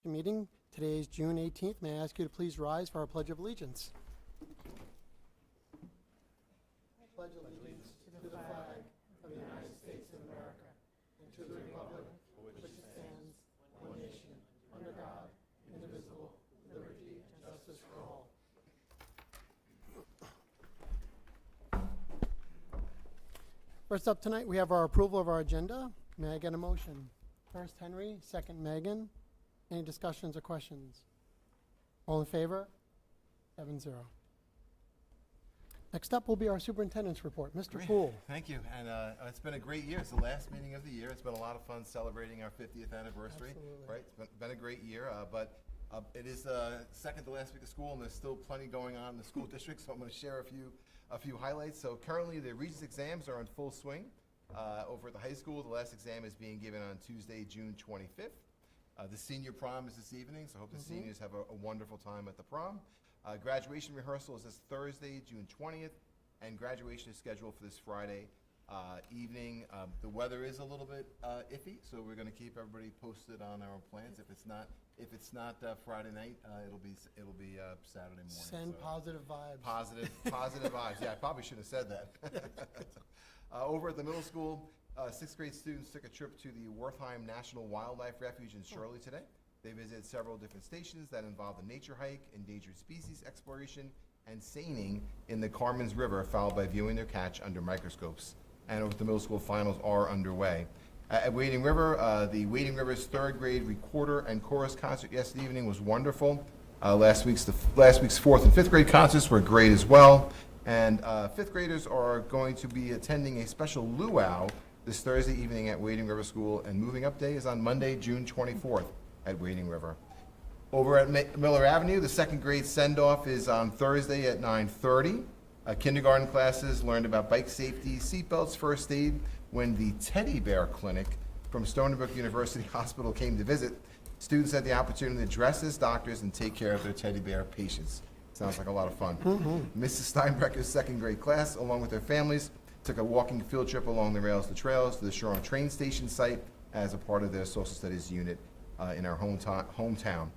Meeting. Today is June 18th. May I ask you to please rise for our Pledge of Allegiance? I pledge allegiance to the flag of the United States of America and to the republic for which it stands, one nation, under God, indivisible, with liberty and justice for all. First up tonight, we have our approval of our agenda. May I get a motion? First, Henry. Second, Megan. Any discussions or questions? All in favor? 7-0. Next up will be our superintendent's report. Mr. Great. Poole. Thank you. And it's been a great year. It's the last meeting of the year. It's been a lot of fun celebrating our 50th anniversary. Absolutely. Right? It's been a great year, but it is second to last week of school, and there's still plenty going on in the school district, so I'm going to share a few highlights. So currently, the Regents exams are in full swing. Over at the high school, the last exam is being given on Tuesday, June 25th. The senior prom is this evening, so I hope the seniors have a wonderful time at the prom. Graduation rehearsal is this Thursday, June 20th, and graduation is scheduled for this Friday evening. The weather is a little bit iffy, so we're going to keep everybody posted on our plans. If it's not Friday night, it'll be Saturday morning. Send positive vibes. Positive vibes. Yeah, I probably should have said that. Over at the middle school, sixth grade students took a trip to the Wertheim National Wildlife Refuge in Shirley today. They visited several different stations that involved a nature hike, endangered species exploration, and seining in the Carmen's River, followed by viewing their catch under microscopes. And over at the middle school, finals are underway. At Wading River, the Wading River's third grade recorder and chorus concert yesterday evening was wonderful. Last week's fourth and fifth grade concerts were great as well. And fifth graders are going to be attending a special luau this Thursday evening at Wading River School, and moving up day is on Monday, June 24th at Wading River. Over at Miller Avenue, the second grade send-off is on Thursday at 9:30. Kindergarten classes learned about bike safety, seatbelts, first aid when the Teddy Bear Clinic from Stony Brook University Hospital came to visit. Students had the opportunity to dress as doctors and take care of their teddy bear patients. Sounds like a lot of fun. Mrs. Steinbrecker's second grade class, along with their families, took a walking field trip along the rails to trails to the Shoreham train station site as a part of their social studies unit in our hometown.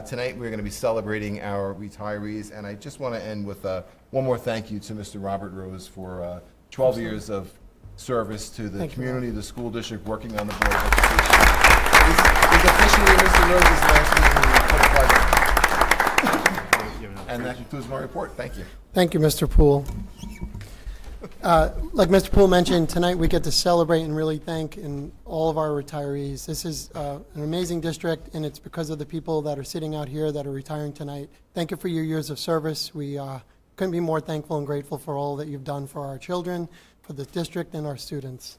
Tonight we're going to be celebrating our retirees, and I just want to end with one more thank you to Mr. Robert Rose for 12 years of service to the community, the school district, working on the Board of Education. He's officially Mr. Rose's last week in the And that concludes my report. Thank you. Thank you, Mr. Poole. Like Mr. Poole mentioned, tonight we get to celebrate and really thank all of our retirees. This is an amazing district, and it's because of the people that are sitting out here that are retiring tonight. Thank you for your years of service. We couldn't be more thankful and grateful for all that you've done for our children, for the district, and our students.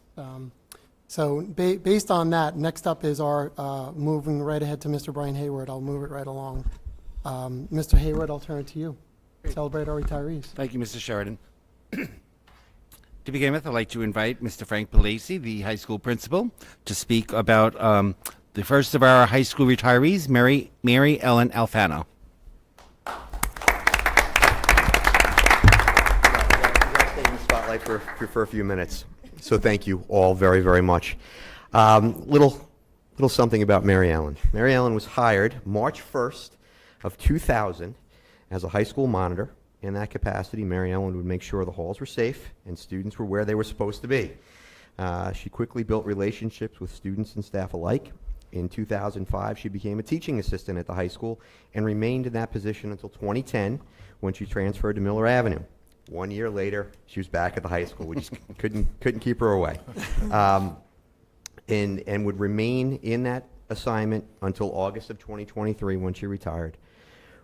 Based on that, next up is our moving right ahead to Mr. Brian Hayward. I'll move it right along. Mr. Hayward, I'll turn it to you. Celebrate our retirees. Thank you, Mr. Sheridan. To begin with, I'd like to invite Mr. Frank Palasi, the high school principal, to speak about the first of our high school retirees, Mary Ellen Alfano. You stay in the spotlight for a few minutes. So thank you all very, very much. Little something about Mary Ellen. Mary Ellen was hired March 1st of 2000 as a high school monitor. In that capacity, Mary Ellen would make sure the halls were safe and students were where they were supposed to be. She quickly built relationships with students and staff alike. In 2005, she became a teaching assistant at the high school and remained in that position until 2010 when she transferred to Miller Avenue. 1 year later, she was back at the high school. We just couldn't keep her away. And would remain in that assignment until August of 2023 when she retired.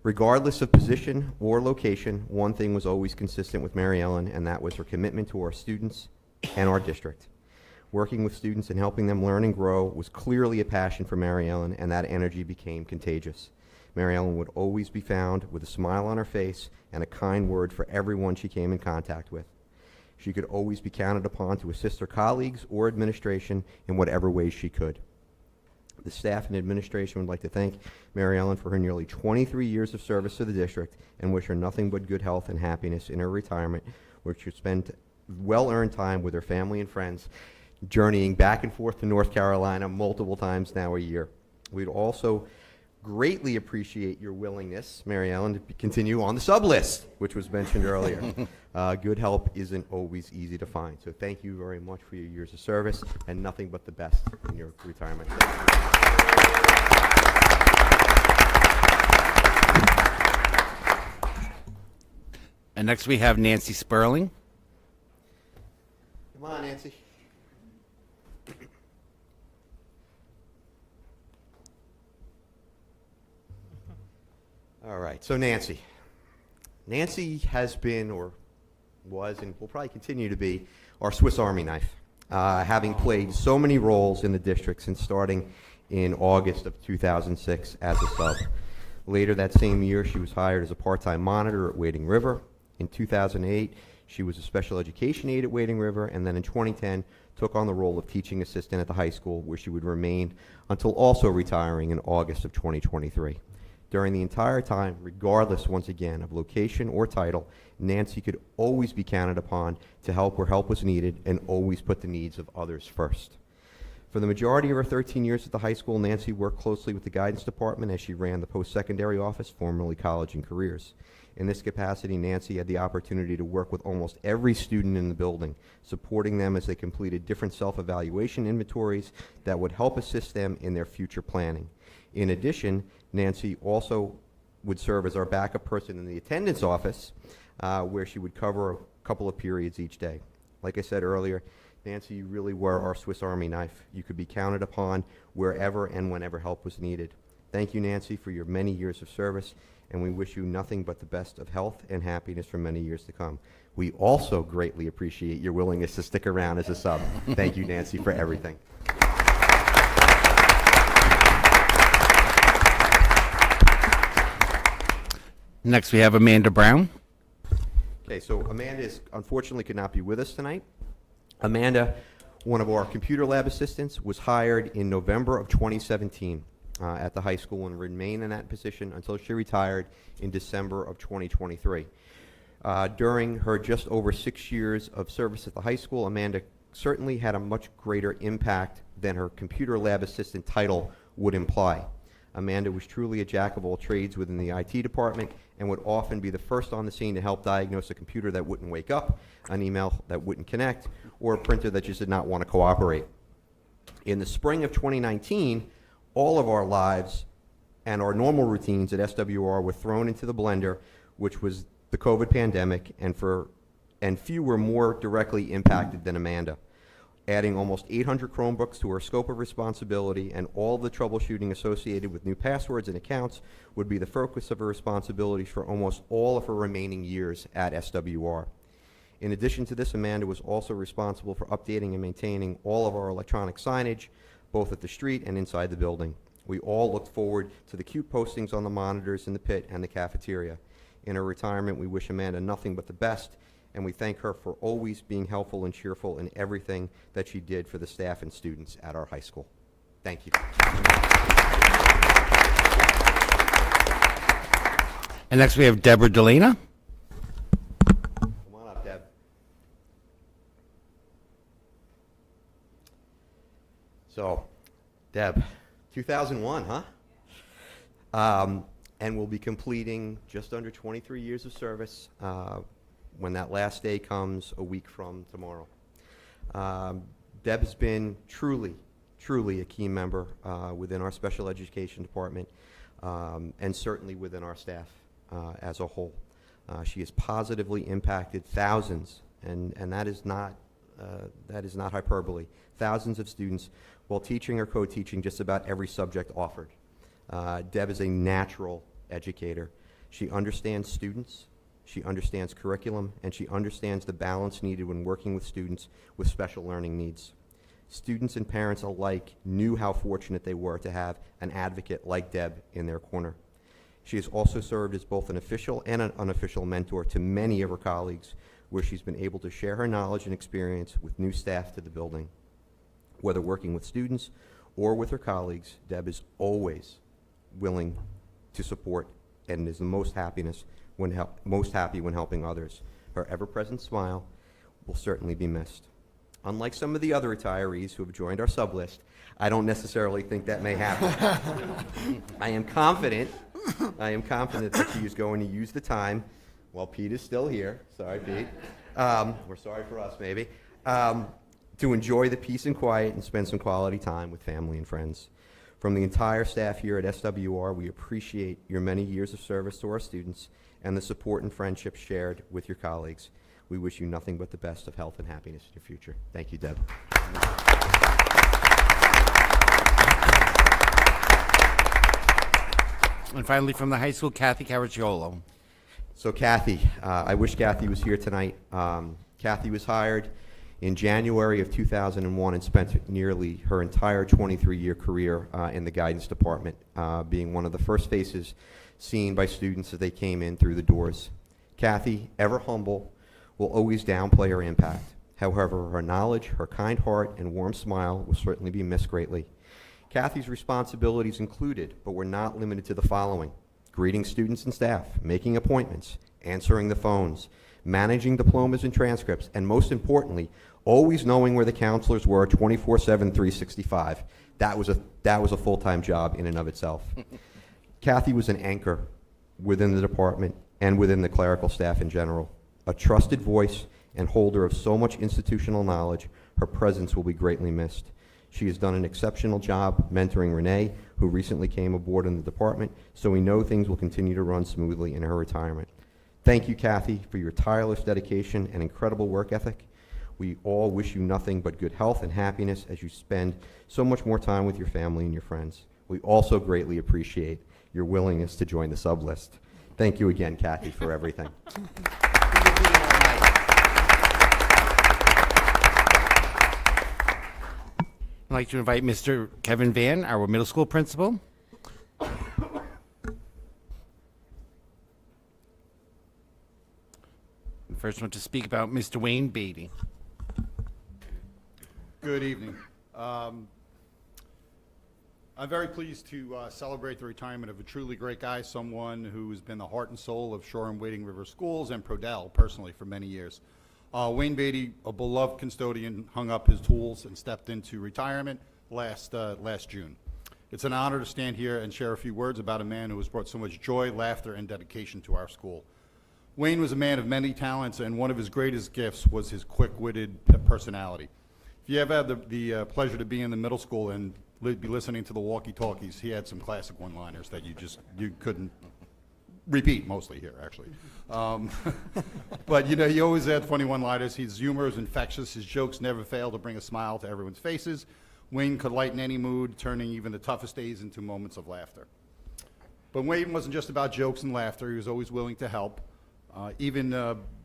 Regardless of position or location, one thing was always consistent with Mary Ellen, and that was her commitment to our students and our district. Working with students and helping them learn and grow was clearly a passion for Mary Ellen, and that energy became contagious. Mary Ellen would always be found with a smile on her face and a kind word for everyone she came in contact with. She could always be counted upon to assist her colleagues or administration in whatever ways she could. The staff and administration would like to thank Mary Ellen for her nearly 23 years of service to the district and wish her nothing but good health and happiness in her retirement, where she spent well-earned time with her family and friends, journeying back and forth to North Carolina multiple times now a year. We'd also greatly appreciate your willingness, Mary Ellen, to continue on the sub list, which was mentioned earlier. Good help isn't always easy to find. So thank you very much for your years of service, and nothing but the best in your retirement. And next we have Nancy Sperling. Come on, Nancy. All right, so Nancy. Nancy has been, or was, and will probably continue to be, our Swiss Army knife, having played so many roles in the district since starting in August of 2006 as a sub. Later that same year, she was hired as a part-time monitor at Wading River. In 2008, she was a special education aide at Wading River, and then in 2010, took on the role of teaching assistant at the high school, where she would remain until also retiring in August of 2023. During the entire time, regardless, once again, of location or title, Nancy could always be counted upon to help where help was needed and always put the needs of others first. For the majority of her 13 years at the high school, Nancy worked closely with the guidance department as she ran the post-secondary office, formerly College and Careers. In this capacity, Nancy had the opportunity to work with almost every student in the building, supporting them as they completed different self-evaluation inventories that would help assist them in their future planning. In addition, Nancy also would serve as our backup person in the attendance office, where she would cover a couple of periods each day. Like I said earlier, Nancy, you really were our Swiss Army knife. You could be counted upon wherever and whenever help was needed. Thank you, Nancy, for your many years of service, and we wish you nothing but the best of health and happiness for many years to come. We also greatly appreciate your willingness to stick around as a sub. Thank you, Nancy, for everything. Next we have Amanda Brown. Okay, so Amanda unfortunately could not be with us tonight. Amanda, one of our computer lab assistants, was hired in November of 2017 at the high school and remained in that position until she retired in December of 2023. During her just over 6 years of service at the high school, Amanda certainly had a much greater impact than her computer lab assistant title would imply. Amanda was truly a jack of all trades within the IT department and would often be the first on the scene to help diagnose a computer that wouldn't wake up, an email that wouldn't connect, or a printer that just did not want to cooperate. In the spring of 2019, all of our lives and our normal routines at SWR were thrown into the blender, which was the COVID pandemic, and few were more directly impacted than Amanda. Adding almost 800 Chromebooks to her scope of responsibility and all the troubleshooting associated with new passwords and accounts would be the focus of her responsibilities for almost all of her remaining years at SWR. In addition to this, Amanda was also responsible for updating and maintaining all of our electronic signage, both at the street and inside the building. We all looked forward to the cute postings on the monitors in the pit and the cafeteria. In her retirement, we wish Amanda nothing but the best, and we thank her for always being helpful and cheerful in everything that she did for the staff and students at our high school. Thank you. And next we have Deborah Delana. Come on up, Deb. So, Deb, 2001, huh? And we'll be completing just under 23 years of service when that last day comes a week from tomorrow. Deb has been truly a key member within our special education department and certainly within our staff as a whole. She has positively impacted thousands, and that is not hyperbole, thousands of students while teaching or co-teaching just about every subject offered. Deb is a natural educator. She understands students, she understands curriculum, and she understands the balance needed when working with students with special learning needs. Students and parents alike knew how fortunate they were to have an advocate like Deb in their corner. She has also served as both an official and an unofficial mentor to many of her colleagues, where she's been able to share her knowledge and experience with new staff to the building. Whether working with students or with her colleagues, Deb is always willing to support and is the most happy when helping others. Her ever-present smile will certainly be missed. Unlike some of the other retirees who have joined our sub-list, I don't necessarily think that may happen. I am confident that she is going to use the time, while Pete is still here, sorry, Pete, or sorry for us, maybe, to enjoy the peace and quiet and spend some quality time with family and friends. From the entire staff here at SWR, we appreciate your many years of service to our students and the support and friendship shared with your colleagues. We wish you nothing but the best of health and happiness in your future. Thank you, Deb. And finally, from the high school, Kathy Caracciolo. So Kathy, I wish Kathy was here tonight. Kathy was hired in January of 2001 and spent nearly her entire 23-year career in the guidance department, being one of the first faces seen by students as they came in through the doors. Kathy, ever humble, will always downplay her impact. However, her knowledge, her kind heart, and warm smile will certainly be missed greatly. Kathy's responsibilities included, but were not limited to, the following: greeting students and staff, making appointments, answering the phones, managing diplomas and transcripts, and most importantly, always knowing where the counselors were 24/7, 365. That was a full-time job in and of itself. Kathy was an anchor within the department and within the clerical staff in general. A trusted voice and holder of so much institutional knowledge, her presence will be greatly missed. She has done an exceptional job mentoring Renee, who recently came aboard in the department, so we know things will continue to run smoothly in her retirement. Thank you, Kathy, for your tireless dedication and incredible work ethic. We all wish you nothing but good health and happiness as you spend so much more time with your family and your friends. We also greatly appreciate your willingness to join the sub-list. Thank you again, Kathy, for everything. I'd like to invite Mr. Kevin Van, our middle school principal. The first one to speak about Mr. Wayne Beatty. Good evening. I'm very pleased to celebrate the retirement of a truly great guy, someone who's been the heart and soul of Shoreham-Wading River Schools and Prodell personally for many years. Wayne Beatty, a beloved custodian, hung up his tools and stepped into retirement last June. It's an honor to stand here and share a few words about a man who has brought so much joy, laughter, and dedication to our school. Wayne was a man of many talents, and one of his greatest gifts was his quick-witted personality. If you ever had the pleasure to be in the middle school and be listening to the walkie-talkies, he had some classic one-liners that you couldn't repeat, mostly here, actually. But, you know, he always had funny one-liners. His humor is infectious. His jokes never fail to bring a smile to everyone's faces. Wayne could lighten any mood, turning even the toughest days into moments of laughter. But Wayne wasn't just about jokes and laughter. He was always willing to help, even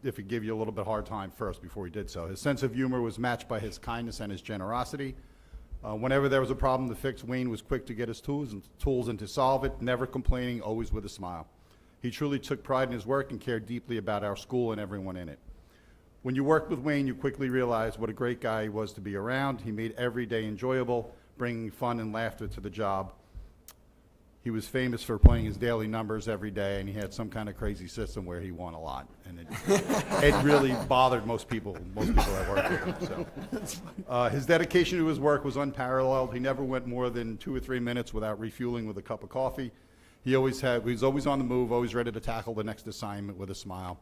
if it gave you a little bit hard time first before he did so. His sense of humor was matched by his kindness and his generosity. Whenever there was a problem to fix, Wayne was quick to get his tools and to solve it, never complaining, always with a smile. He truly took pride in his work and cared deeply about our school and everyone in it. When you worked with Wayne, you quickly realized what a great guy he was to be around. He made every day enjoyable, bringing fun and laughter to the job. He was famous for playing his daily numbers every day, and he had some kind of crazy system where he won a lot. And it really bothered most people that worked with him. So, his dedication to his work was unparalleled. He never went more than 2 or 3 minutes without refueling with a cup of coffee. He was always on the move, always ready to tackle the next assignment with a smile.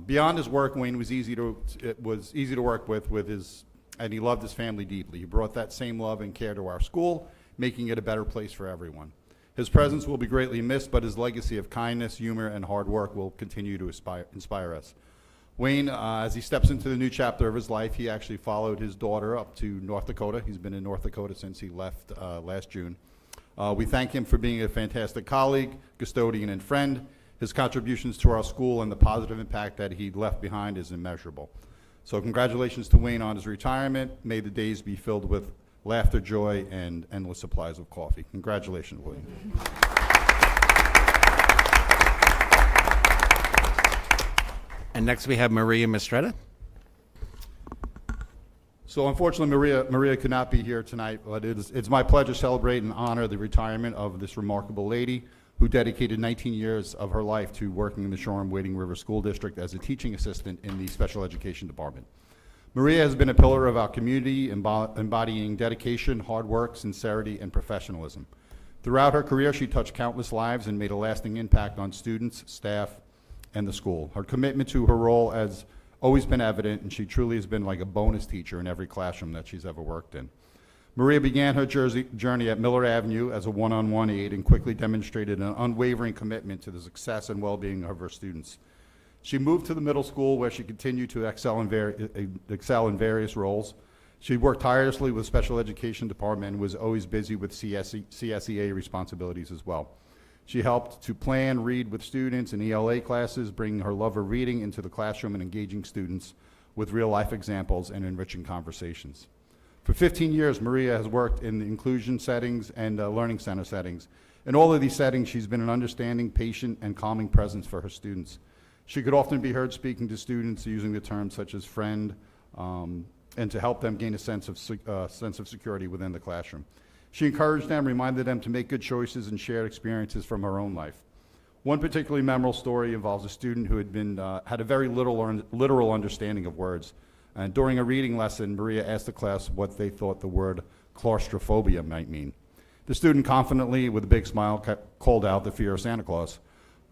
Beyond his work, Wayne was easy to work with and he loved his family deeply. He brought that same love and care to our school, making it a better place for everyone. His presence will be greatly missed, but his legacy of kindness, humor, and hard work will continue to inspire us. Wayne, as he steps into the new chapter of his life, he actually followed his daughter up to North Dakota. He's been in North Dakota since he left last June. We thank him for being a fantastic colleague, custodian, and friend. His contributions to our school and the positive impact that he left behind is immeasurable. So congratulations to Wayne on his retirement. May the days be filled with laughter, joy, and endless supplies of coffee. Congratulations, Wayne. And next we have Maria Mistretta. So unfortunately, Maria could not be here tonight, but it's my pleasure to celebrate and honor the retirement of this remarkable lady who dedicated 19 years of her life to working in the Shoreham-Wading River School District as a teaching assistant in the special education department. Maria has been a pillar of our community, embodying dedication, hard work, sincerity, and professionalism. Throughout her career, she touched countless lives and made a lasting impact on students, staff, and the school. Her commitment to her role has always been evident, and she truly has been like a bonus teacher in every classroom that she's ever worked in. Maria began her journey at Miller Avenue as a one-on-one aide and quickly demonstrated an unwavering commitment to the success and well-being of her students. She moved to the middle school where she continued to excel in various roles. She worked tirelessly with special education department and was always busy with CSEA responsibilities as well. She helped to plan, read with students in ELA classes, bringing her love of reading into the classroom and engaging students with real-life examples and enriching conversations. For 15 years, Maria has worked in the inclusion settings and learning center settings. In all of these settings, she's been an understanding, patient, and calming presence for her students. She could often be heard speaking to students using the terms such as friend, and to help them gain a sense of security within the classroom. She encouraged them, reminded them to make good choices, and shared experiences from her own life. One particularly memorable story involves a student who had a very literal understanding of words. And during a reading lesson, Maria asked the class what they thought the word claustrophobia might mean. The student confidently, with a big smile, called out the fear of Santa Claus.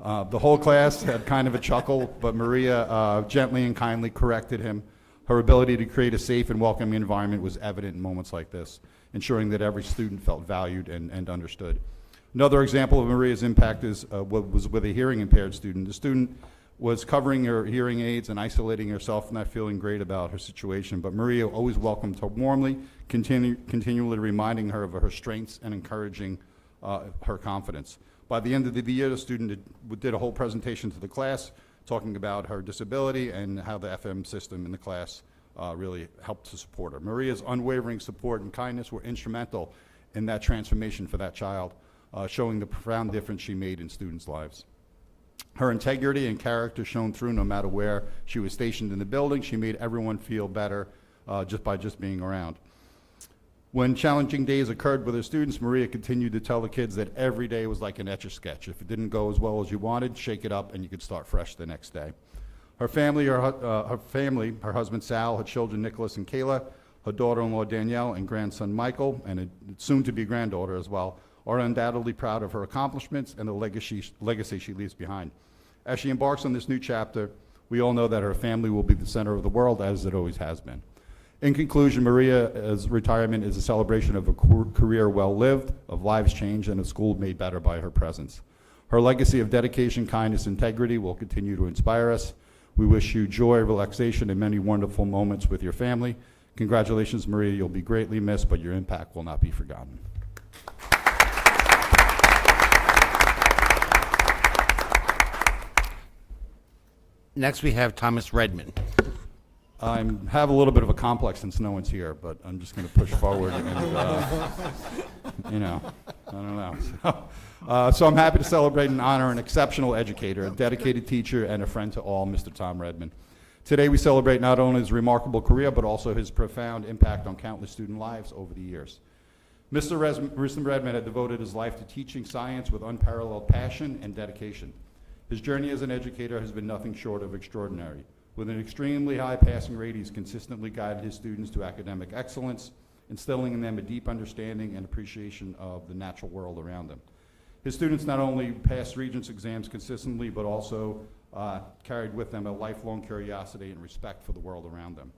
The whole class had kind of a chuckle, but Maria gently and kindly corrected him. Her ability to create a safe and welcoming environment was evident in moments like this, ensuring that every student felt valued and understood. Another example of Maria's impact was with a hearing impaired student. The student was covering her hearing aids and isolating herself, not feeling great about her situation, but Maria always welcomed her warmly, continually reminding her of her strengths and encouraging her confidence. By the end of the year, the student did a whole presentation to the class, talking about her disability and how the FM system in the class really helped to support her. Maria's unwavering support and kindness were instrumental in that transformation for that child, showing the profound difference she made in students' lives. Her integrity and character shone through no matter where she was stationed in the building. She made everyone feel better just by being around. When challenging days occurred with her students, Maria continued to tell the kids that every day was like an Etch-a-Sketch. If it didn't go as well as you wanted, shake it up and you could start fresh the next day. Her family, her husband Sal, her children Nicholas and Kayla, her daughter-in-law Danielle, and grandson Michael, and a soon-to-be granddaughter as well, are undoubtedly proud of her accomplishments and the legacy she leaves behind. As she embarks on this new chapter, we all know that her family will be the center of the world, as it always has been. In conclusion, Maria's retirement is a celebration of a career well lived, of lives changed, and a school made better by her presence. Her legacy of dedication, kindness, and integrity will continue to inspire us. We wish you joy, relaxation, and many wonderful moments with your family. Congratulations, Maria. You'll be greatly missed, but your impact will not be forgotten. Next, we have Thomas Redmond. I have a little bit of a complex since no one's here, but I'm just going to push forward and, I don't know. So I'm happy to celebrate and honor an exceptional educator, a dedicated teacher, and a friend to all, Mr. Tom Redmond. Today we celebrate not only his remarkable career, but also his profound impact on countless student lives over the years. Mr. Redmond had devoted his life to teaching science with unparalleled passion and dedication. His journey as an educator has been nothing short of extraordinary. With an extremely high passing rate, he's consistently guided his students to academic excellence, instilling in them a deep understanding and appreciation of the natural world around them. His students not only passed Regents exams consistently, but also carried with them a lifelong curiosity and respect for the world around them.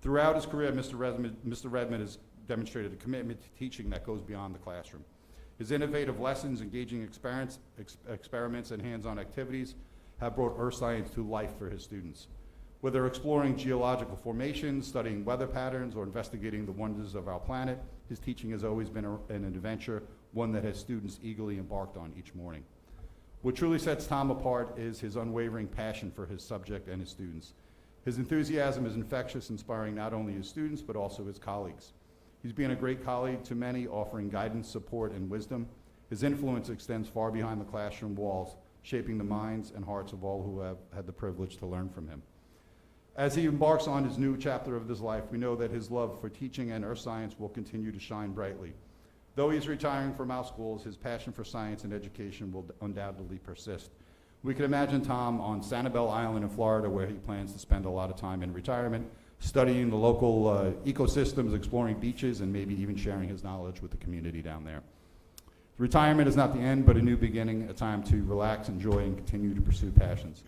Throughout his career, Mr. Redmond has demonstrated a commitment to teaching that goes beyond the classroom. His innovative lessons, engaging experiments, and hands-on activities have brought earth science to life for his students. Whether exploring geological formations, studying weather patterns, or investigating the wonders of our planet, his teaching has always been an adventure, one that his students eagerly embarked on each morning. What truly sets Tom apart is his unwavering passion for his subject and his students. His enthusiasm is infectious, inspiring not only his students, but also his colleagues. He's been a great colleague to many, offering guidance, support, and wisdom. His influence extends far behind the classroom walls, shaping the minds and hearts of all who have had the privilege to learn from him. As he embarks on his new chapter of his life, we know that his love for teaching and earth science will continue to shine brightly. Though he's retiring from our schools, his passion for science and education will undoubtedly persist. We can imagine Tom on Sanibel Island in Florida, where he plans to spend a lot of time in retirement, studying the local ecosystems, exploring beaches, and maybe even sharing his knowledge with the community down there. Retirement is not the end, but a new beginning, a time to relax, enjoy, and continue to pursue passions.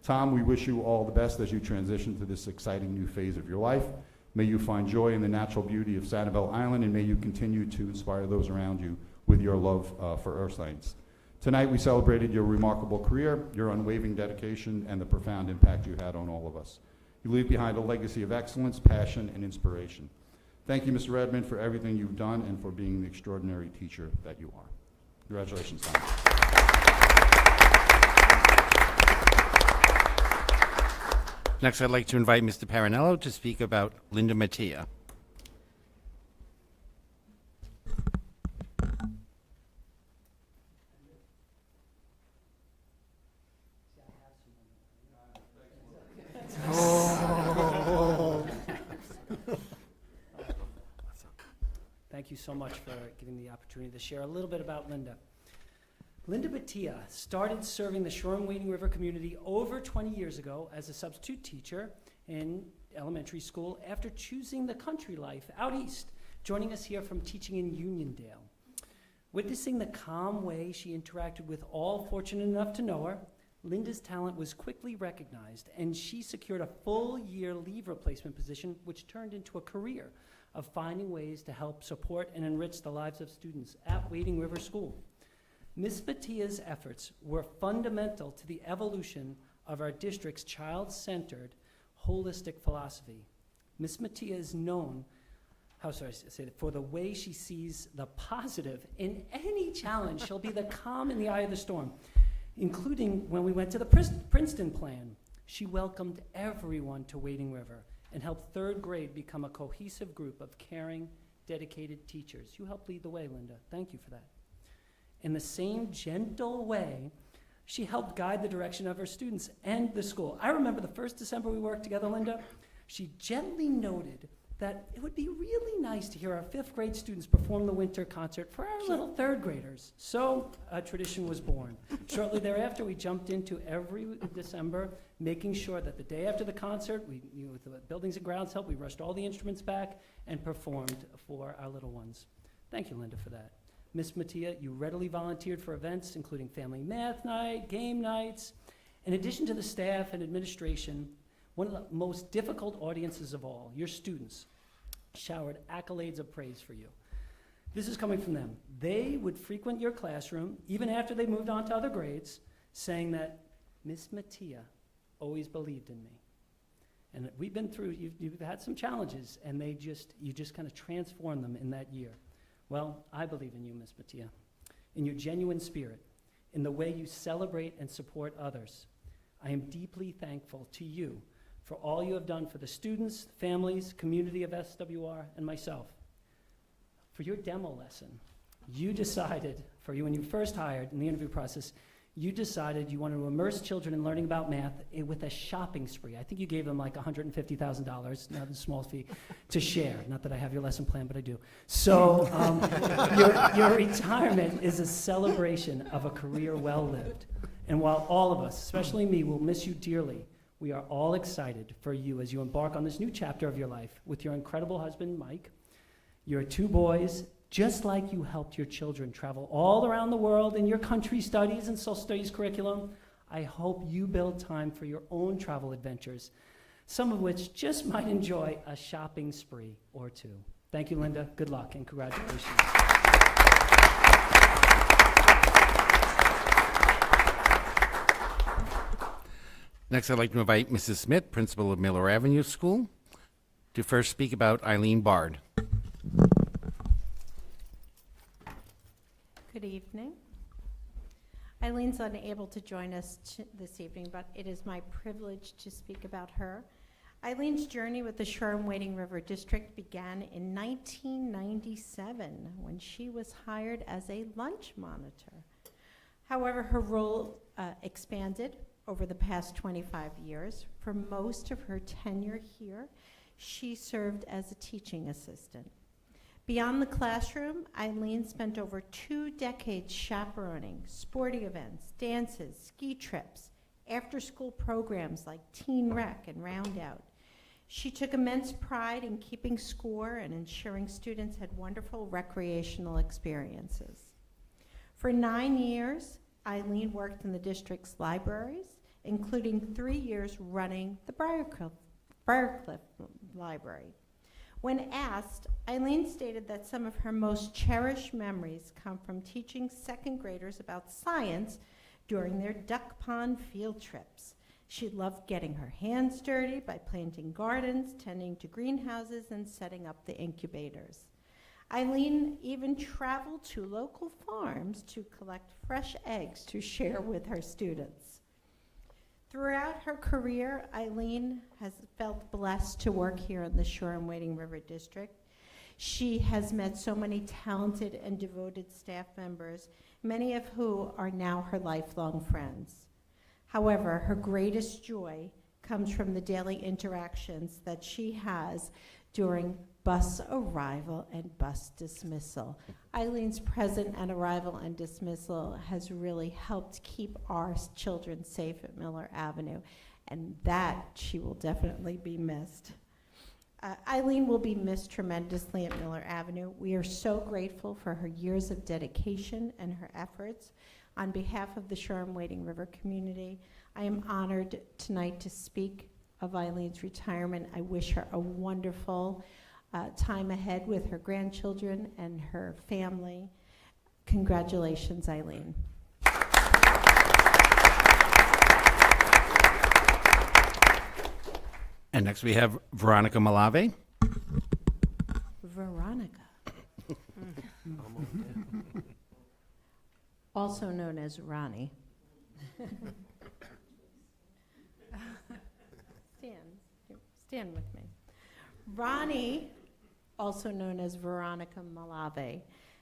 Tom, we wish you all the best as you transition to this exciting new phase of your life. May you find joy in the natural beauty of Sanibel Island, and may you continue to inspire those around you with your love for earth science. Tonight, we celebrated your remarkable career, your unwavering dedication, and the profound impact you had on all of us. You leave behind a legacy of excellence, passion, and inspiration. Thank you, Mr. Redmond, for everything you've done and for being the extraordinary teacher that you are. Congratulations, Tom. Next, I'd like to invite Mr. Parinello to speak about Linda Mattia. Thank you so much for giving me the opportunity to share a little bit about Linda. Linda Mattia started serving the Shoreham-Wading River community over 20 years ago as a substitute teacher in elementary school after choosing the country life out east, joining us here from teaching in Uniondale. Witnessing the calm way she interacted with all fortunate enough to know her, Linda's talent was quickly recognized, and she secured a full-year leave replacement position, which turned into a career of finding ways to help support and enrich the lives of students at Wading River School. Ms. Mattia's efforts were fundamental to the evolution of our district's child-centered, holistic philosophy. Ms. Mattia is known, for the way she sees the positive in any challenge. She'll be the calm in the eye of the storm, including when we went to the Princeton plan. She welcomed everyone to Wading River and helped third grade become a cohesive group of caring, dedicated teachers. You helped lead the way, Linda. Thank you for that. In the same gentle way, she helped guide the direction of her students and the school. I remember the first December we worked together, Linda, she gently noted that it would be really nice to hear our 5th grade students perform the winter concert for our little 3rd graders. So a tradition was born. Shortly thereafter, we jumped into every December, making sure that the day after the concert, with the Buildings and Grounds help, we rushed all the instruments back and performed for our little ones. Thank you, Linda, for that. Ms. Mattia, you readily volunteered for events, including family math night, game nights. In addition to the staff and administration, one of the most difficult audiences of all, your students, showered accolades of praise for you. This is coming from them. They would frequent your classroom, even after they moved on to other grades, saying that Miss Mattia always believed in me. And we've been through, you've had some challenges, and you just kind of transformed them in that year. Well, I believe in you, Miss Mattia, in your genuine spirit, in the way you celebrate and support others. I am deeply thankful to you for all you have done for the students, families, community of SWR, and myself. For your demo lesson, you decided, when you first hired in the interview process, you decided you wanted to immerse children in learning about math with a shopping spree. I think you gave them like $150,000, not a small fee, to share. Not that I have your lesson plan, but I do. So your retirement is a celebration of a career well lived. And while all of us, especially me, will miss you dearly, we are all excited for you as you embark on this new chapter of your life with your incredible husband, Mike, your 2 boys. Just like you helped your children travel all around the world in your country studies and social studies curriculum, I hope you build time for your own travel adventures, some of which just might enjoy a shopping spree or 2. Thank you, Linda. Good luck and congratulations. Next, I'd like to invite Mrs. Smith, principal of Miller Avenue School, to first speak about Eileen Bard. Good evening. Eileen's unable to join us this evening, but it is my privilege to speak about her. Eileen's journey with the Shoreham-Wading River District began in 1997 when she was hired as a lunch monitor. However, her role expanded over the past 25 years. For most of her tenure here, she served as a teaching assistant. Beyond the classroom, Eileen spent over 2 decades chaperoning sporting events, dances, ski trips, after-school programs like Teen Rec and Roundout. She took immense pride in keeping score and ensuring students had wonderful recreational experiences. For 9 years, Eileen worked in the district's libraries, including 3 years running the Briarcliff Library. When asked, Eileen stated that some of her most cherished memories come from teaching second graders about science during their duck pond field trips. She loved getting her hands dirty by planting gardens, tending to greenhouses, and setting up the incubators. Eileen even traveled to local farms to collect fresh eggs to share with her students. Throughout her career, Eileen has felt blessed to work here in the Shoreham-Wading River District. She has met so many talented and devoted staff members, many of whom are now her lifelong friends. However, her greatest joy comes from the daily interactions that she has during bus arrival and bus dismissal. Eileen's presence at arrival and dismissal has really helped keep our children safe at Miller Avenue, and that she will definitely be missed. Eileen will be missed tremendously at Miller Avenue. We are so grateful for her years of dedication and her efforts. On behalf of the Shoreham-Wading River community, I am honored tonight to speak of Eileen's retirement. I wish her a wonderful time ahead with her grandchildren and her family. Congratulations, Eileen. And next we have Veronica Malave. Veronica. Also known as Ronnie. Stand with me. Ronnie, also known as Veronica Malave,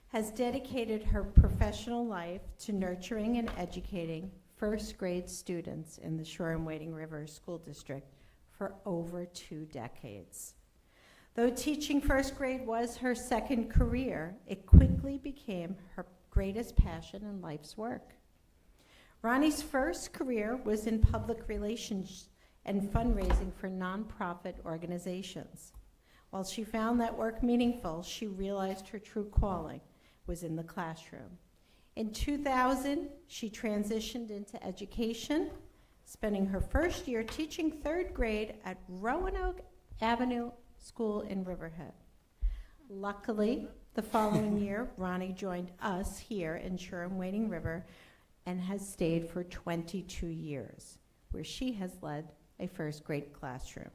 has dedicated her professional life to nurturing and educating first grade students in the Shoreham-Wading River School District for over 2 decades. Though teaching first grade was her second career, it quickly became her greatest passion in life's work. Ronnie's first career was in public relations and fundraising for nonprofit organizations. While she found that work meaningful, she realized her true calling was in the classroom. In 2000, she transitioned into education, spending her first year teaching 3rd grade at Roanoke Avenue School in Riverhead. Luckily, the following year, Ronnie joined us here in Shoreham-Wading River and has stayed for 22 years, where she has led a first grade classroom.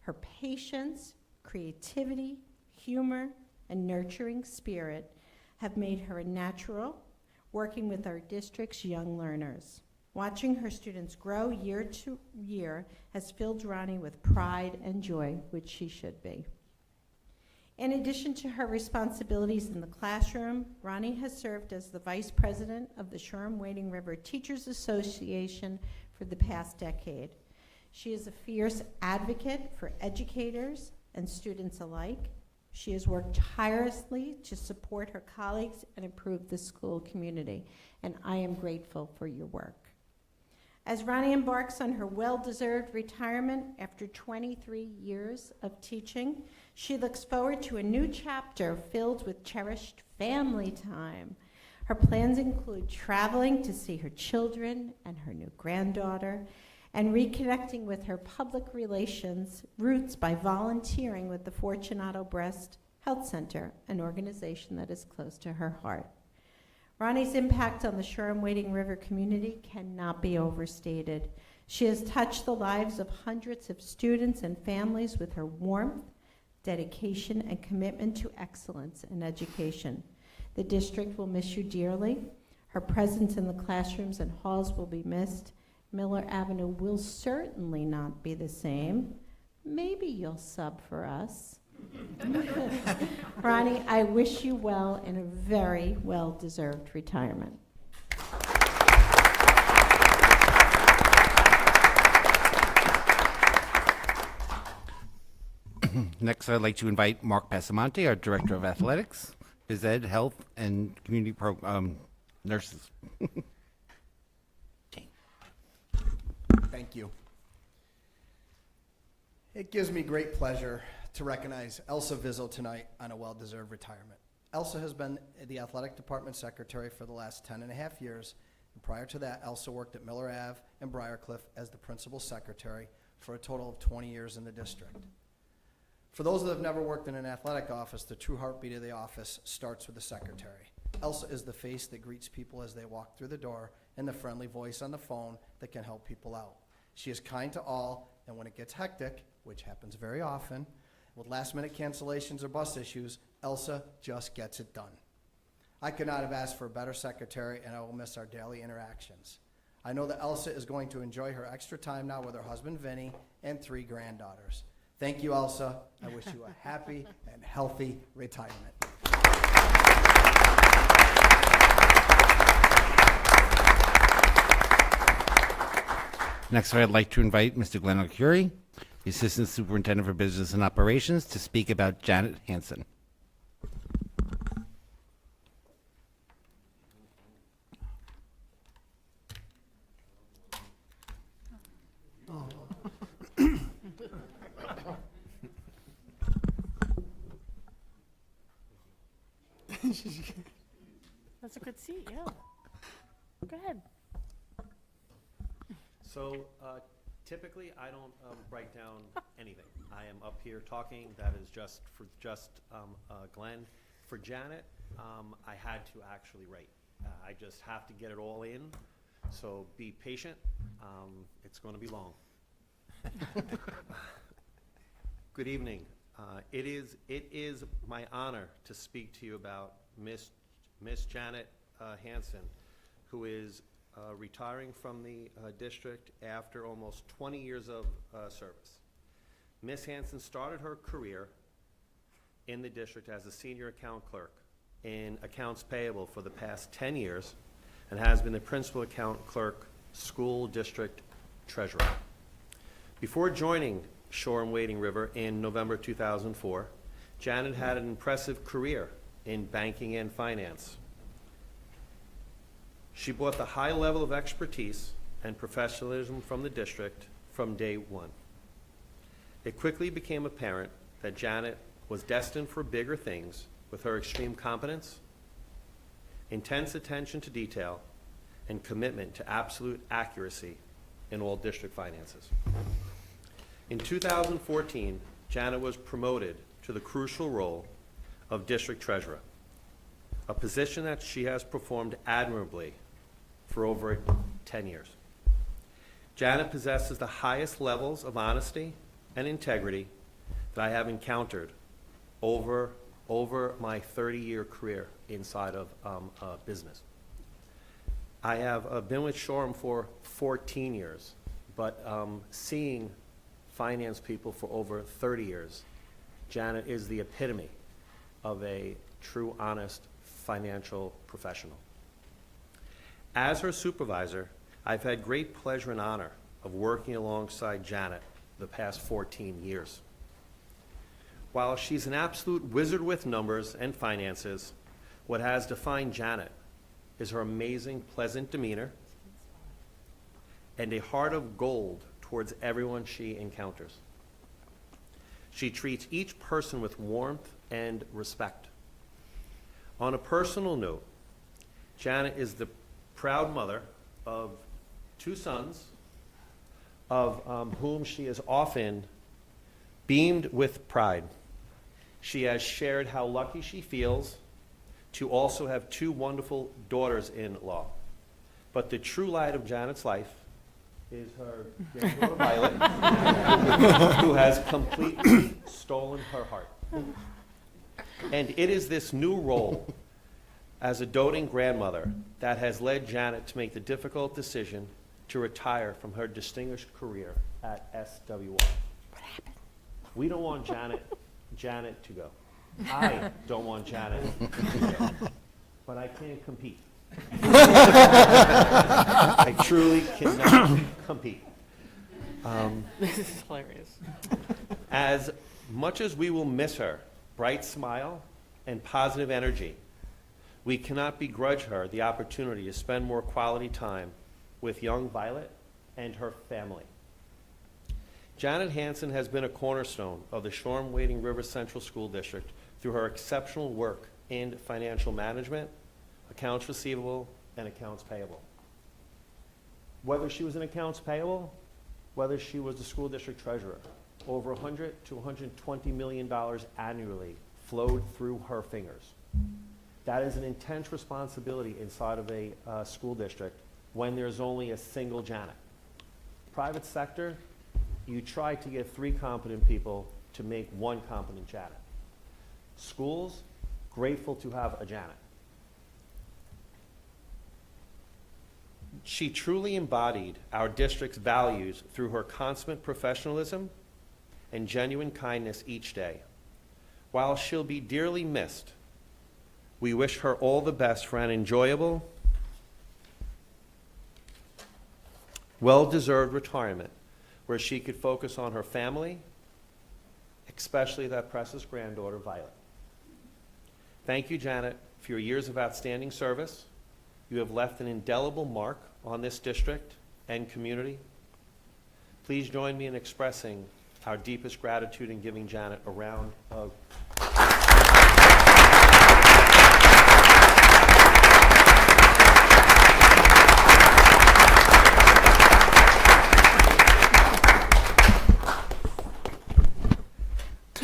Her patience, creativity, humor, and nurturing spirit have made her a natural, working with our district's young learners. Watching her students grow year to year has filled Ronnie with pride and joy, which she should be. In addition to her responsibilities in the classroom, Ronnie has served as the Vice President of the Shoreham-Wading River Teachers Association for the past decade. She is a fierce advocate for educators and students alike. She has worked tirelessly to support her colleagues and improve the school community, and I am grateful for your work. As Ronnie embarks on her well-deserved retirement after 23 years of teaching, she looks forward to a new chapter filled with cherished family time. Her plans include traveling to see her children and her new granddaughter, and reconnecting with her public relations roots by volunteering with the Fortunato Breast Health Center, an organization that is close to her heart. Ronnie's impact on the Shoreham-Wading River community cannot be overstated. She has touched the lives of hundreds of students and families with her warmth, dedication, and commitment to excellence in education. The district will miss you dearly. Her presence in the classrooms and halls will be missed. Miller Avenue will certainly not be the same. Maybe you'll sub for us. Ronnie, I wish you well in a very well-deserved retirement. Next, I'd like to invite Mark Passamonte, our Director of Athletics, Phys Ed, Health, and Community Nurses. Thank you. It gives me great pleasure to recognize Elsa Vizzo tonight on a well-deserved retirement. Elsa has been the athletic department secretary for the last 10 and a half years. And prior to that, Elsa worked at Miller Ave and Briarcliff as the principal secretary for a total of 20 years in the district. For those that have never worked in an athletic office, the true heartbeat of the office starts with the secretary. Elsa is the face that greets people as they walk through the door and the friendly voice on the phone that can help people out. She is kind to all, and when it gets hectic, which happens very often, with last-minute cancellations or bus issues, Elsa just gets it done. I could not have asked for a better secretary, and I will miss our daily interactions. I know that Elsa is going to enjoy her extra time now with her husband, Vinny, and 3 granddaughters. Thank you, Elsa. I wish you a happy and healthy retirement. Next, I'd like to invite Mr. Glenn O'Curie, the Assistant Superintendent for Business and Operations, to speak about Janet Hansen. That's a good seat, yeah. Go ahead. So typically, I don't write down anything. I am up here talking. That is just for Glenn. For Janet, I had to actually write. I just have to get it all in. So be patient. It's going to be long. Good evening. It is my honor to speak to you about Miss Janet Hansen, who is retiring from the district after almost 20 years of service. Ms. Hansen started her career in the district as a senior account clerk in accounts payable for the past 10 years and has been the principal account clerk, school district treasurer. Before joining Shoreham-Wading River in November 2004, Janet had an impressive career in banking and finance. She brought the high level of expertise and professionalism from the district from day one. It quickly became apparent that Janet was destined for bigger things with her extreme competence, intense attention to detail, and commitment to absolute accuracy in all district finances. In 2014, Janet was promoted to the crucial role of district treasurer, a position that she has performed admirably for over 10 years. Janet possesses the highest levels of honesty and integrity that I have encountered over my 30-year career inside of business. I have been with Shoreham for 14 years, but seeing finance people for over 30 years, Janet is the epitome of a true, honest financial professional. As her supervisor, I've had great pleasure and honor of working alongside Janet the past 14 years. While she's an absolute wizard with numbers and finances, what has defined Janet is her amazing, pleasant demeanor and a heart of gold towards everyone she encounters. She treats each person with warmth and respect. On a personal note, Janet is the proud mother of 2 sons, of whom she is often beamed with pride. She has shared how lucky she feels to also have 2 wonderful daughters-in-law. But the true light of Janet's life is her granddaughter Violet, who has completely stolen her heart. And it is this new role as a doting grandmother that has led Janet to make the difficult decision to retire from her distinguished career at SWR. What happened? We don't want Janet to go. I don't want Janet to go. But I can't compete. I truly cannot compete. This is hilarious. As much as we will miss her bright smile and positive energy, we cannot begrudge her the opportunity to spend more quality time with young Violet and her family. Janet Hansen has been a cornerstone of the Shoreham-Wading River Central School District through her exceptional work in financial management, accounts receivable, and accounts payable. Whether she was in accounts payable, whether she was the school district treasurer, over $100 to $120 million annually flowed through her fingers. That is an intense responsibility inside of a school district when there's only a single Janet. Private sector, you try to get 3 competent people to make 1 competent Janet. Schools, grateful to have a Janet. She truly embodied our district's values through her consummate professionalism and genuine kindness each day. While she'll be dearly missed, we wish her all the best for an enjoyable, well-deserved retirement where she could focus on her family, especially that precious granddaughter, Violet. Thank you, Janet, for your years of outstanding service. You have left an indelible mark on this district and community. Please join me in expressing our deepest gratitude and giving Janet a round of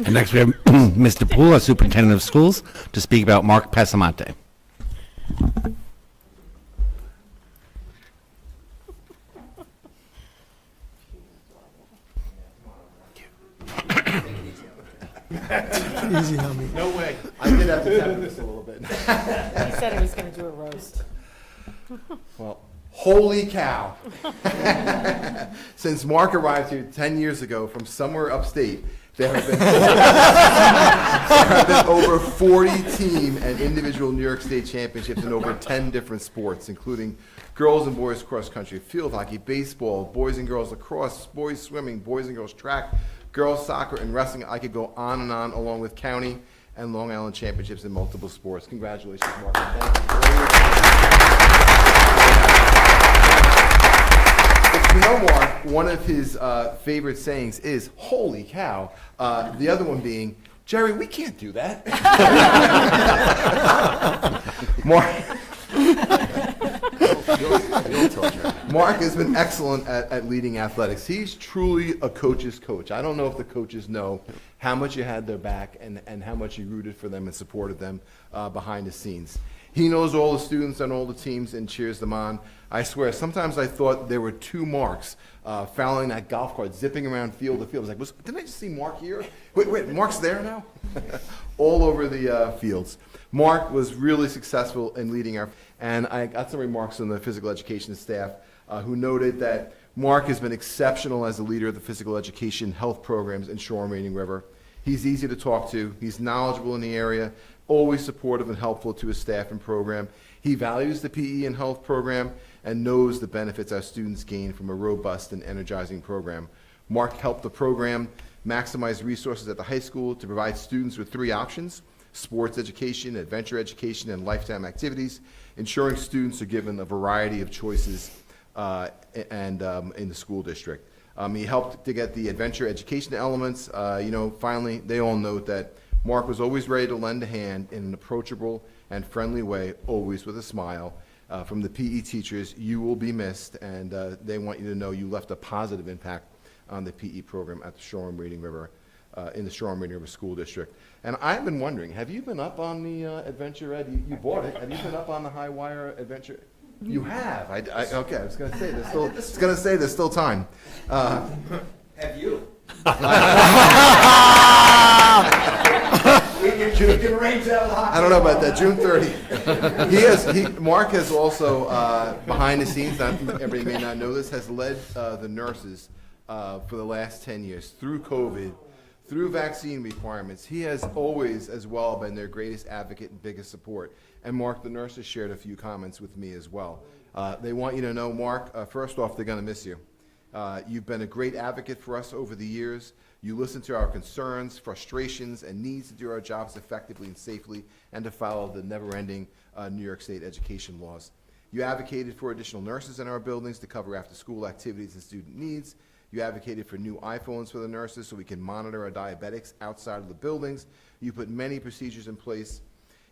And next we have Mr. Poole, our Superintendent of Schools, to speak about Mark Pasamante. Easy on me. No way. I did have to tap this a little bit. He said he was going to do a roast. Well, holy cow. Since Mark arrived here 10 years ago from somewhere upstate, there have been over 40 team and individual New York State championships in over 10 different sports, including girls and boys cross country, field hockey, baseball, boys and girls lacrosse, boys swimming, boys and girls track, girls soccer, and wrestling. I could go on, along with county and Long Island championships in multiple sports. Congratulations, Mark. Thank you. If you know Mark, one of his favorite sayings is, holy cow. The other one being, Jerry, we can't do that. Mark has been excellent at leading athletics. He's truly a coach's coach. I don't know if the coaches know how much you had their back and how much you rooted for them and supported them behind the scenes. He knows all the students and all the teams and cheers them on. I swear, sometimes I thought there were 2 Marks fouling that golf cart, zipping around field to field. I was like, didn't I just see Mark here? Wait, Mark's there now? All over the fields. Mark was really successful in leading our, and I got some remarks from the physical education staff who noted that Mark has been exceptional as a leader of the physical education health programs in Shoreham-Wading River. He's easy to talk to. He's knowledgeable in the area, always supportive and helpful to his staff and program. He values the PE and health program and knows the benefits our students gain from a robust and energizing program. Mark helped the program maximize resources at the high school to provide students with 3 options: sports education, adventure education, and lifetime activities, ensuring students are given a variety of choices in the school district. He helped to get the adventure education elements. Finally, they all note that Mark was always ready to lend a hand in an approachable and friendly way, always with a smile. From the PE teachers, you will be missed, and they want you to know you left a positive impact on the PE program at the Shoreham-Wading River, in the Shoreham-Wading River School District. And I've been wondering, have you been up on the Adventure Ed? You bought it. Have you been up on the High Wire Adventure? You have. Okay, I was going to say there's still time. Have you? I don't know about that. June 30th. Mark has also, behind the scenes, everybody may not know this, has led the nurses for the last 10 years through COVID, through vaccine requirements. He has always, as well, been their greatest advocate and biggest support. And Mark, the nurses shared a few comments with me as well. They want you to know, Mark, first off, they're going to miss you. You've been a great advocate for us over the years. You listen to our concerns, frustrations, and needs to do our jobs effectively and safely, and to follow the never-ending New York State education laws. You advocated for additional nurses in our buildings to cover after-school activities and student needs, You advocated for new iPhones for the nurses so we can monitor our diabetics outside of the buildings. You put many procedures in place,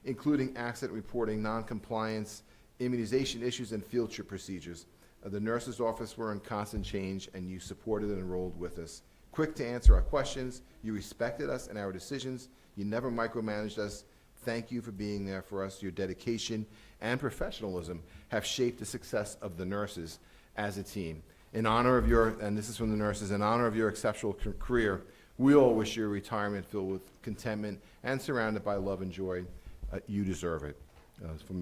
including accident reporting, non-compliance, immunization issues, and field trip procedures. The nurse's office were in constant change, and you supported and enrolled with us. Quick to answer our questions, you respected us and our decisions. You never micromanaged us. Thank you for being there for us. Your dedication and professionalism have shaped the success of the nurses as a team. In honor of your, and this is from the nurses, in honor of your exceptional career, we all wish your retirement filled with contentment and surrounded by love and joy. You deserve it,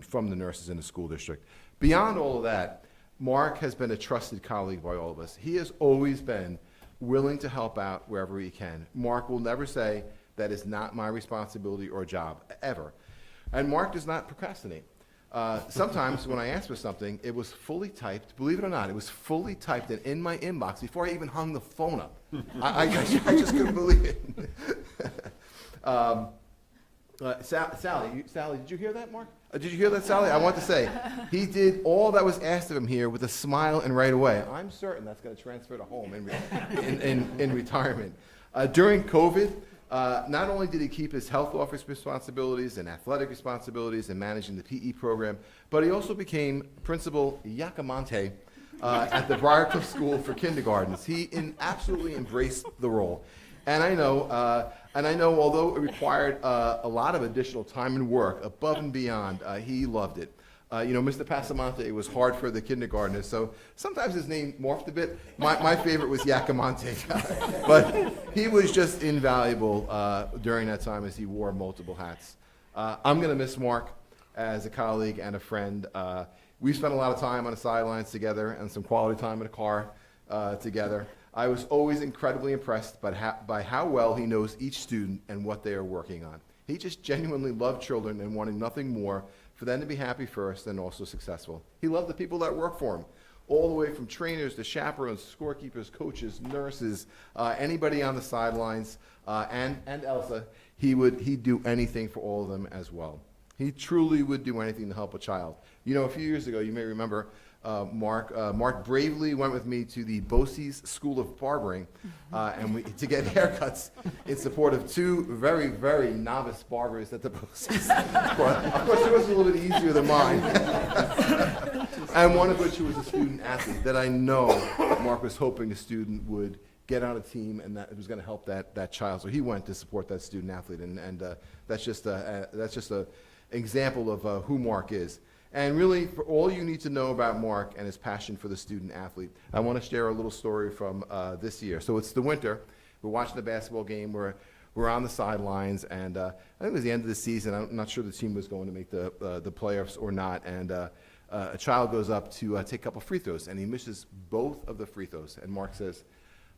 from the nurses in the school district. Beyond all of that, Mark has been a trusted colleague by all of us. He has always been willing to help out wherever he can. Mark will never say, that is not my responsibility or job, ever. And Mark does not procrastinate. Sometimes when I asked for something, it was fully typed, believe it or not, it was fully typed and in my inbox before I even hung the phone up. I just couldn't believe it. Sally, did you hear that, Mark? Did you hear that, Sally? I want to say, he did all that was asked of him here with a smile and right away. I'm certain that's going to transfer to home in retirement. During COVID, not only did he keep his health office responsibilities and athletic responsibilities and managing the PE program, but he also became Principal Yacamonte at the Briarcliff School for kindergartens. He absolutely embraced the role. And I know, although it required a lot of additional time and work above and beyond, he loved it. Mr. Passamonte was hard for the kindergartners, so sometimes his name morphed a bit. My favorite was Yacamonte, but he was just invaluable during that time as he wore multiple hats. I'm going to miss Mark as a colleague and a friend. We spent a lot of time on the sidelines together and some quality time in the car together. I was always incredibly impressed by how well he knows each student and what they are working on. He just genuinely loved children and wanted nothing more for them to be happy first and also successful. He loved the people that work for him, all the way from trainers to chaperones, scorekeepers, coaches, nurses, anybody on the sidelines, and Elsa. He'd do anything for all of them as well. He truly would do anything to help a child. A few years ago, you may remember, Mark bravely went with me to the BOCE's School of Barbering to get haircuts in support of two very, very novice barbers at the BOCE's. Of course, it was a little bit easier than mine. And one of which was a student athlete that I know Mark was hoping the student would get on a team and that it was going to help that child. So he went to support that student athlete, and that's just a example of who Mark is. And really, for all you need to know about Mark and his passion for the student athlete, I want to share a little story from this year. So it's the winter. We're watching the basketball game. We're on the sidelines, and I think it was the end of the season. I'm not sure the team was going to make the playoffs or not. And a child goes up to take a couple free throws, and he misses both of the free throws. And Mark says,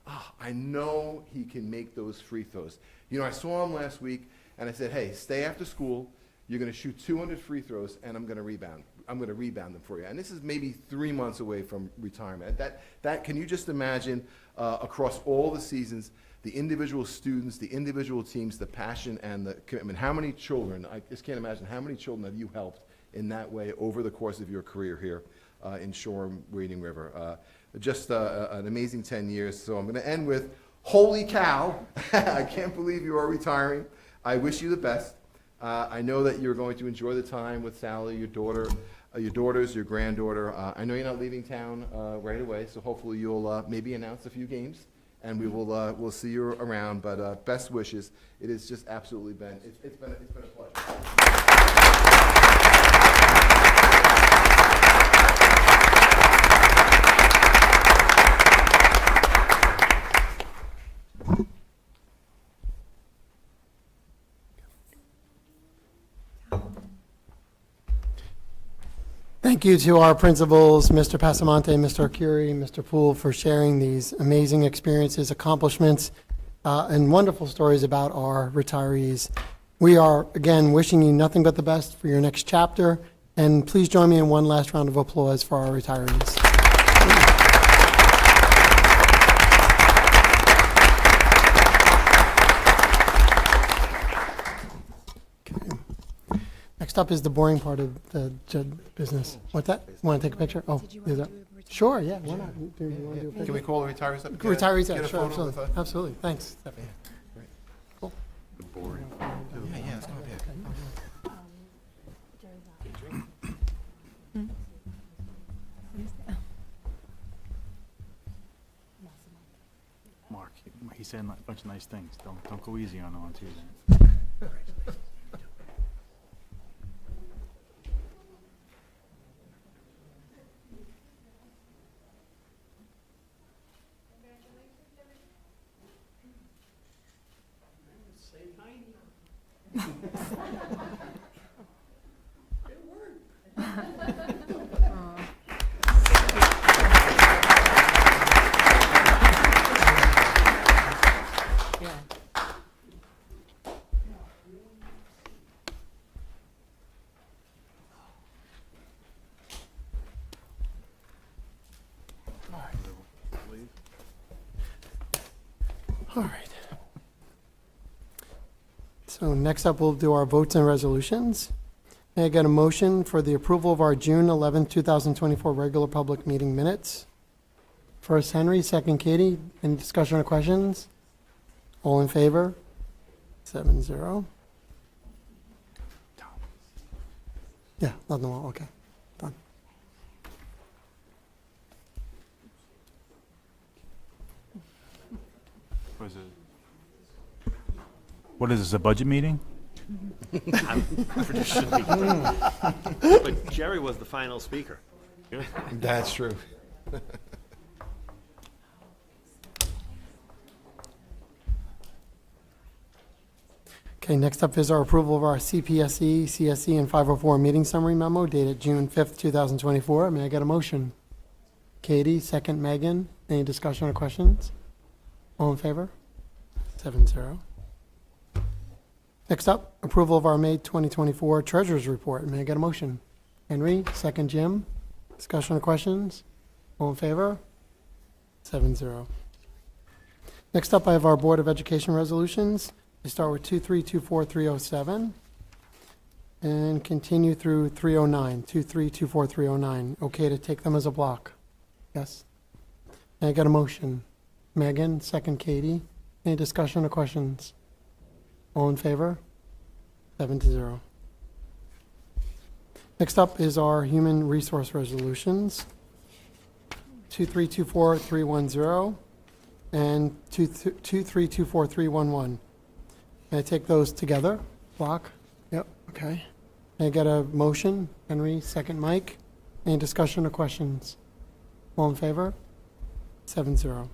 I know he can make those free throws. I saw him last week, and I said, hey, stay after school. You're going to shoot 200 free throws, and I'm going to rebound. I'm going to rebound them for you. And this is maybe 3 months away from retirement. That can you just imagine across all the seasons, the individual students, the individual teams, the passion and the commitment. How many children, I just can't imagine, how many children have you helped in that way over the course of your career here in Shoreham-Wading River? Just an amazing 10 years. So I'm going to end with, holy cow, I can't believe you are retiring. I wish you the best. I know that you're going to enjoy the time with Sally, your daughters, your granddaughter. I know you're not leaving town right away, so hopefully you'll maybe announce a few games, and we'll see you around. But best wishes. It has just absolutely been it's been a pleasure. Thank you to our principals, Mr. Passamonte, Mr. Arcuri, Mr. Poole, for sharing these amazing experiences, accomplishments, and wonderful stories about our retirees. We are, again, wishing you nothing but the best for your next chapter, and please join me in one last round of applause for our retirees. Next up is the boring part of the business. What's that? Want to take a picture? Oh, Did you is want that? to do Sure, yeah, why not? Do you wanna do a Can we picture? call the retirees up? Retirees, Get yeah, a sure, photo with, absolutely, absolutely, thanks. Stephanie. Great. Cool. Yeah, let's come up here. Mark, he's saying a bunch of nice things. Don't go easy on him on Tuesday. All right. So next up, we'll do our votes and resolutions. May I get a motion for the approval of our June 11th, 2024 regular public meeting minutes? First Henry, second Katie. Any discussion or questions? All in favor? 7-0. Yeah, nothing wrong, okay, done. What is this, a budget meeting? Pretty should be. But Jerry was the final speaker. That's true. Okay, next up is our approval of our CPSE, CSE, and 504 meeting summary memo dated June 5th, 2024. May I get a motion? Katie, second Megan. Any discussion or questions? All in favor? 7-0. Next up, approval of our May 2024 treasurer's report. May I get a motion? Henry, second Jim. Discussion or questions? All in favor? 7-0. Next up, I have our Board of Education resolutions. They start with 2324-307 and continue through 309, 2324-309. Okay to take them as a block? Yes? May I get a motion? Megan, second Katie. Any discussion or questions? All in favor? 7-0. Next up is our human resource resolutions. 2324-310 and 2324-311. Can I take those together? Block? Yep, okay. Can I get a motion? Henry, second Mike. Any discussion or questions? All in favor? 7-0.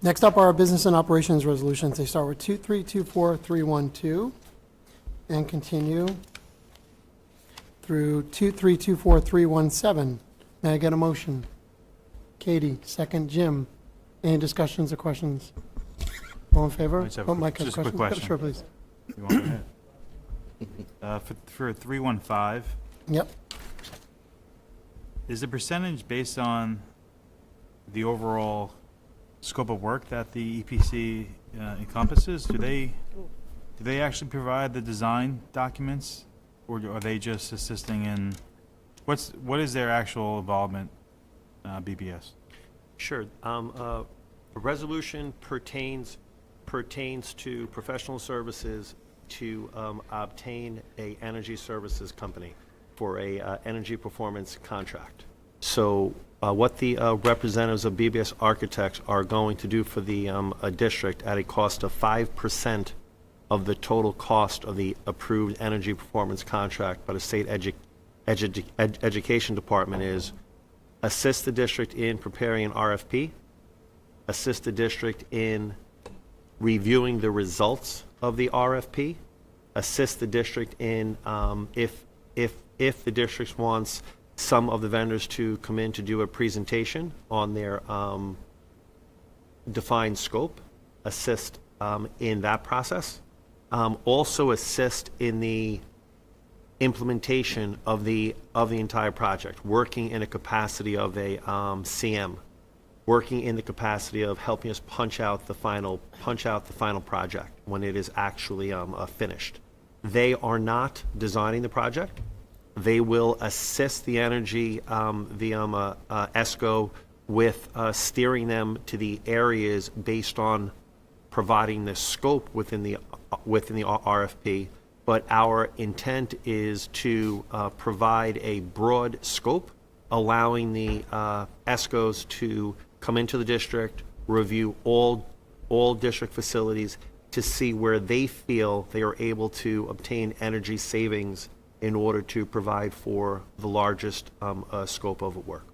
Next up are our business and operations resolutions. They start with 2324-312 and continue through 2324-317. May I get a motion? Katie, second Jim. Any discussions or questions? All in favor? I just have a Oh, quick- Mike has just a quick questions. Sure, question. please. You want to go ahead? For 315, Yep. is the percentage based on the overall scope of work that the EPC encompasses? Do they actually provide the design documents, or are they just assisting in, what is their actual involvement, BBS? Sure. A resolution pertains to professional services to obtain a energy services company for a energy performance contract. So what the representatives of BBS Architects are going to do for the district at a cost of 5% of the total cost of the approved energy performance contract by the state education department is assist the district in preparing an RFP, assist the district in reviewing the results of the RFP, assist the district in, if the district wants some of the vendors to come in to do a presentation on their defined scope, assist in that process. Also assist in the implementation of the entire project, working in a capacity of a CM, working in the capacity of helping us punch out the final project when it is actually finished. They are not designing the project. They will assist the energy, ESCO with steering them to the areas based on providing the scope within the RFP. But our intent is to provide a broad scope, allowing the ESCOs to come into the district, review all district facilities to see where they feel they are able to obtain energy savings in order to provide for the largest scope of work.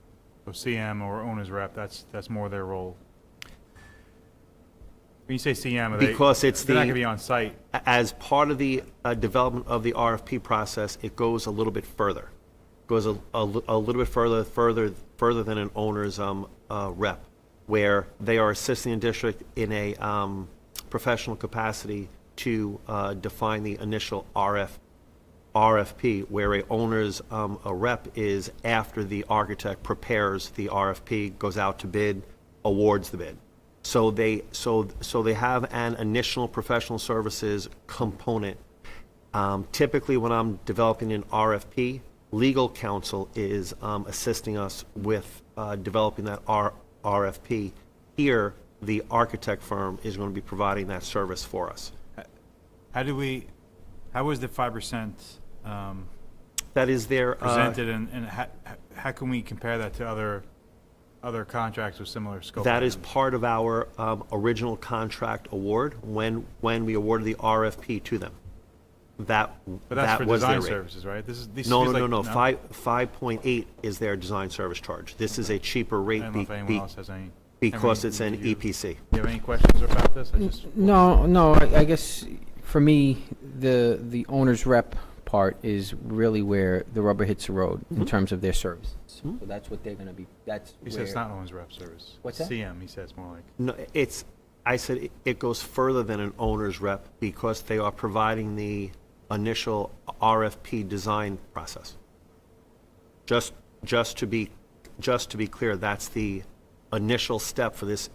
So CM or owner's rep, that's more their role. When you say CM, are Because they're it's not the- going to be on site. As part of the development of the RFP process, it goes a little bit further. Goes a little bit further than an owner's rep, where they are assisting the district in a professional capacity to define the initial RFP, where a owner's a rep is after the architect prepares the RFP, goes out to bid, awards the bid. So they have an initial professional services component. Typically, when I'm developing an RFP, legal counsel is assisting us with developing that RFP. Here, the architect firm is going to be providing that service for us. How is the 5% That is their presented, and how can we compare that to other contracts with similar scope? that is items? part of our original contract award when we awarded the RFP to them. But that's that for was their design rate. services, right? No. 5.8 is their design service charge. This is a cheaper I rate don't know if anyone else has any. because it's any an views. EPC. Do you have any questions about this? No, I guess for me, the owner's rep part is really where the rubber hits the road in terms of their services. So that's what they're going to be, that's He where. says it's not owner's rep service. What's that? CM, he says more like. No, I said it goes further than an owner's rep because they are providing the initial RFP design process. Just to be clear, that's the initial step for this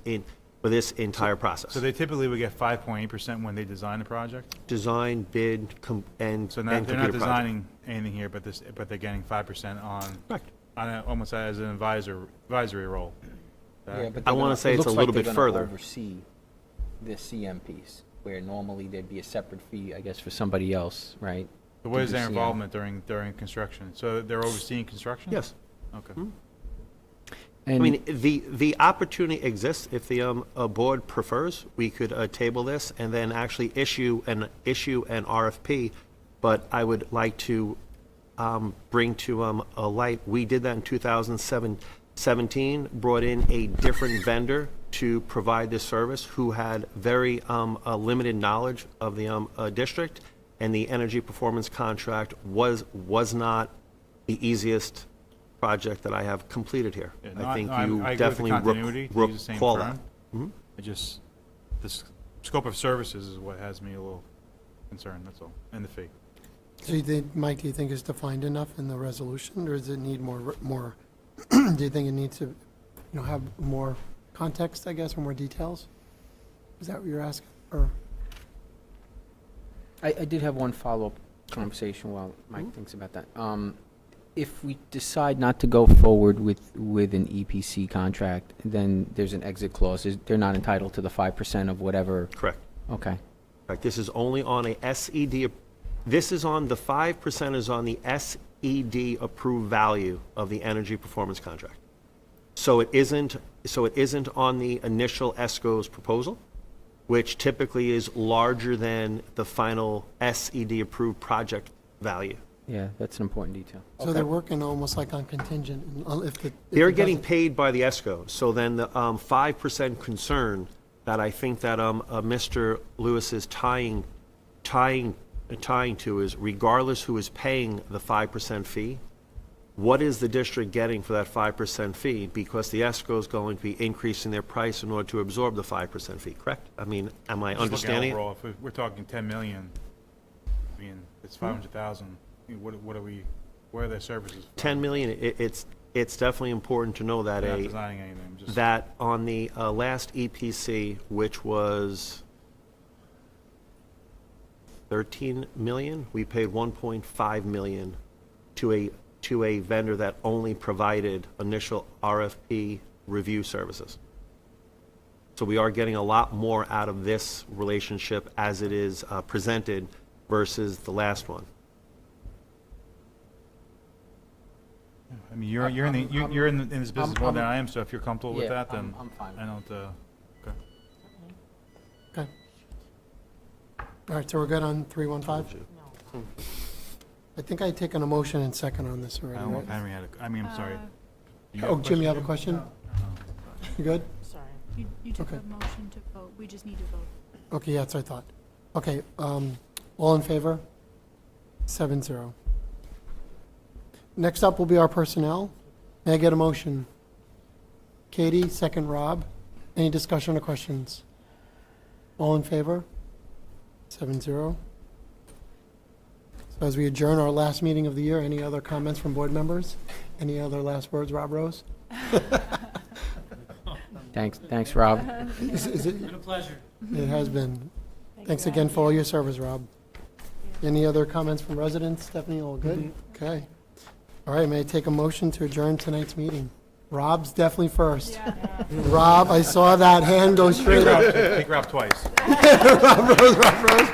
entire process. So they typically would get 5.8% when they design a project? Design, bid, and So and they're complete not a project. designing anything here, but they're getting 5% Correct. almost as an advisory role. Yeah, but I they're wanna gonna- say it it's a looks little like bit they're gonna further. oversee the CM piece, where normally there'd be a separate fee, I guess, for somebody else, right? So what to is do their CM. involvement during construction? So they're overseeing construction? Yes. Okay. I And mean, the opportunity exists if the board prefers. We could table this and then actually issue an RFP. But I would like to bring to a light, we did that in 2017, brought in a different vendor to provide this service who had very limited knowledge of the district, and the energy performance contract was not the easiest project that I have completed here. Yeah, no, I think no, I you agree with the definitely continuity to use the same recall firm. that. It just, the scope of services is what has me a little concerned, that's all, and the fee. So you think, Mike, do you think it's defined enough in the resolution, or does it need more, do you think it needs to, have more context, I guess, or more details? Is that what you're asking, or? I did have one follow-up conversation while Mike thinks about that. If we decide not to go forward with an EPC contract, then there's an exit clause. They're not entitled to the 5% of whatever. Correct. Okay. Correct. This is only on a SED, this is on, the 5% is on the SED approved value of the energy performance contract. So it isn't on the initial ESCO's proposal, which typically is larger than the final SED approved project value. Yeah, that's an important detail. So they're working almost like on contingent, and if it They're getting doesn't- paid by the ESCO, so then the 5% concern that I think that Mr. Lewis is tying to is, regardless who is paying the 5% fee, what is the district getting for that 5% fee? Because the ESCO is going to be increasing their price in order to absorb the 5% fee, correct? I mean, am I Just looking understanding it? overall, if we're talking 10 million, I mean, it's 500,000, I mean, where are their services? 10 million, it's definitely important to know that They're not designing anything, just. that on the last EPC, which was 13 million, we paid 1.5 million to a vendor that only provided initial RFP review services. So we are getting a lot more out of this relationship as it is presented versus the last one. I mean, you're in the, you're in this business more than I am, so if you're comfortable with Yeah, that, then I'm fine. I don't, okay. Okay. All right, so we're good on 315? I think I had taken a motion and second on this I already, don't know right? if Henry had a, I mean, I'm sorry. You got Oh, a Jim, you have a Jim? question? You good? Sorry. You took Okay. a motion to vote. We just need to vote. Okay, yeah, that's what I thought. Okay, all in favor? 7-0. Next up will be our personnel. May I get a motion? Katie, second Rob. Any discussion or questions? All in favor? 7-0. So as we adjourn our last meeting of the year, any other comments from board members? Any other last words, Rob Rose? Thanks, Rob. Is it? Been a pleasure. It has been. Thanks again for all your service, Rob. Any other comments from residents? Stephanie, all good? Okay. All right, may I take a motion to adjourn tonight's meeting? Rob's definitely first. Rob, I saw that hand go straight up. Take her up twice. Rob Rose, Rob Rose.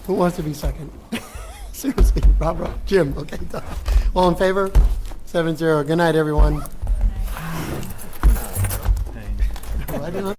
Who wants to be second? Seriously, Rob Rose. Jim, okay, done. All in favor? 7-0. Good night, everyone. Hey. I didn't-